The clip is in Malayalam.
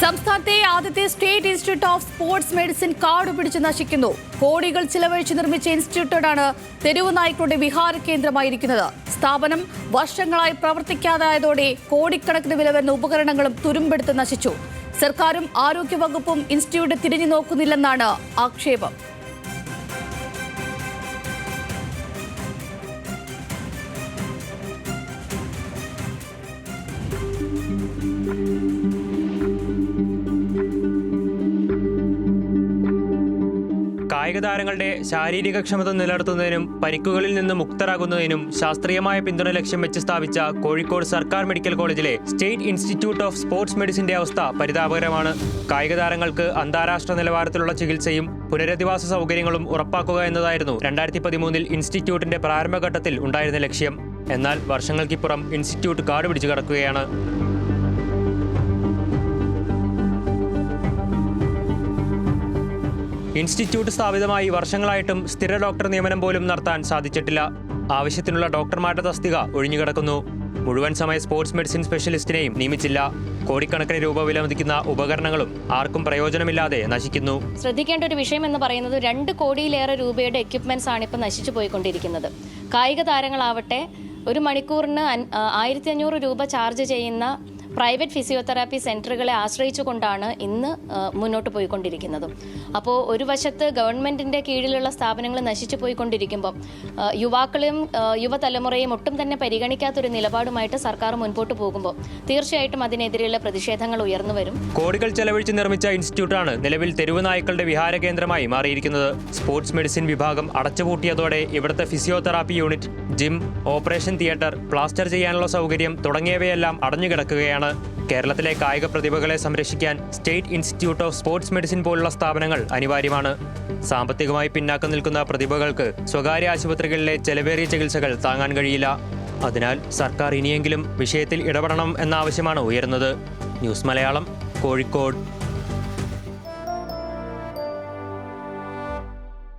സംസ്ഥാനത്തെ ആദ്യത്തെ state institute of sports medicine കാട് പിടിച്ച് നശിക്കുന്നു. കോടികൾ ചിലവഴിച്ച് നിർമ്മിച്ച ഇൻസ്റ്റിറ്റ്യൂട്ടാണ് തെരുവ് നായ്ക്കളുടെ വിഹാര കേന്ദ്രമായിരിക്കുന്നത്. സ്ഥാപനം വർഷങ്ങളായി പ്രവർത്തിക്കാതായതോടെ കോടിക്കണക്കിന് വില വരുന്ന ഉപകരണങ്ങളും തുരുമ്പെടുത്ത് നശിച്ചു. സർക്കാരും ആരോഗ്യവകുപ്പും ഇൻസ്റ്റിറ്റ്യൂട്ട് തിരിഞ്ഞു നോക്കുന്നില്ലെന്നാണ് ആക്ഷേപം. കായിക താരങ്ങളുടെ ശാരീരികക്ഷമത നിലനിർത്തുന്നതിനും പരിക്കുകളിൽ നിന്ന് മുക്തരാകുന്നതിനും ശാസ്ത്രീയമായ പിന്തുണ ലക്ഷ്യം വെച്ച് സ്ഥാപിച്ച കോഴിക്കോട് സർക്കാർ മെഡിക്കൽ കോളേജിലെ സ്റ്റേറ്റ് ഇൻസ്റ്റിറ്റ്യൂട്ട് ഓഫ് സ്പോർട്സ് മെഡിസിന്റെ അവസ്ഥ പരിതാപകരമാണ്. കായിക താരങ്ങൾക്ക് അന്താരാഷ്ട്ര നിലവാരത്തിലുള്ള ചികിത്സയും പുനരധിവാസ സൗകര്യങ്ങളും ഉറപ്പാക്കുക എന്നതായിരുന്നു 2013 ഇൻസ്റ്റിറ്റ്യൂട്ടിന്റെ പ്രാരംഭഘട്ടത്തിൽ ഉണ്ടായിരുന്ന ലക്ഷ്യം. എന്നാൽ വർഷങ്ങൾക്കിപ്പുറം ഇൻസ്റ്റിറ്റ്യൂട്ട് കാട് പിടിച്ചു കിടക്കുകയാണ്. ഇൻസ്റ്റിറ്റ്യൂട്ട് സ്ഥാപിതമായി വർഷങ്ങളായിട്ടും സ്ഥിര ഡോക്ടർ നിയമനം പോലും നടത്താൻ സാധിച്ചിട്ടില്ല. ആവശ്യത്തിനുള്ള ഡോക്ടർമാരുടെ തസ്തിക ഒഴിഞ്ഞുകിടക്കുന്നു. മുഴുവൻ സമയ സ്പോർട്സ് മെഡിസിൻ സ്പെഷ്യലിസ്റ്റിനെയും നിയമിച്ചില്ല. കോടിക്കണക്കിന് രൂപ വിലമതിക്കുന്ന ഉപകരണങ്ങളും ആർക്കും പ്രയോജനമില്ലാതെ നശിക്കുന്നു. ശ്രദ്ധിക്കേണ്ട ഒരു വിഷയം എന്ന് പറയുന്നത് 2 കോടിയിലേറെ രൂപയുടെ എക്യുപ്മെന്റ്സ് ആണ് ഇപ്പോൾ നശിച്ചു പോയിക്കൊണ്ടിരിക്കുന്നത്. കായിക താരങ്ങളാവട്ടെ ഒരു മണിക്കൂറിന് 1500 രൂപ ചാർജ് ചെയ്യുന്ന പ്രൈവറ്റ് ഫിസിയോതെറാപ്പി സെന്ററുകളെ ആശ്രയിച്ചുകൊണ്ടാണ് ഇന്ന് മുന്നോട്ട് പോയിക്കൊണ്ടിരിക്കുന്നത്. അപ്പോൾ ഒരു വശത്ത് ഗവൺമെന്റിന്റെ കീഴിലുള്ള സ്ഥാപനങ്ങൾ നശിച്ചു പോയിക്കൊണ്ടിരിക്കുമ്പോൾ യുവാക്കളെയും യുവതലമുറയും ഒട്ടും തന്നെ പരിഗണിക്കാത്തൊരു നിലപാടുമായിട്ട് സർക്കാർ മുൻപോട്ട് പോകുമ്പോൾ തീർച്ചയായിട്ടും അതിനെതിരെയുള്ള പ്രതിഷേധങ്ങൾ ഉയർന്നു വരും. കോടികൾ ചെലവഴിച്ച് നിർമ്മിച്ച ഇൻസ്റ്റിറ്റ്യൂട്ടാണ് നിലവിൽ തെരുവ് നായ്ക്കളുടെ വിഹാര കേന്ദ്രമായി മാറിയിരിക്കുന്നത്. സ്പോർട്സ് മെഡിസിൻ വിഭാഗം അടച്ചുപൂട്ടിയതോടെ ഇവിടുത്തെ physiotherapy unit, gym, operation theatre, plaster ചെയ്യാനുള്ള സൗകര്യം തുടങ്ങിയവയെല്ലാം അടഞ്ഞുകിടക്കുകയാണ്. കേരളത്തിലെ കായിക പ്രതിഭകളെ സംരക്ഷിക്കാൻ state institute of sports medicine പോലുള്ള സ്ഥാപനങ്ങൾ അനിവാര്യമാണ്. സാമ്പത്തികമായി പിന്നാക്കം നിൽക്കുന്ന പ്രതിഭകൾക്ക് സ്വകാര്യ ആശുപത്രികളിലെ ചെലവേറിയ ചികിത്സകൾ താങ്ങാൻ കഴിയില്ല. അതിനാൽ സർക്കാർ ഇനിയെങ്കിലും വിഷയത്തിൽ ഇടപെടണം എന്ന ആവശ്യമാണ് ഉയരുന്നത്. ന്യൂസ് മലയാളം, കോഴിക്കോട്.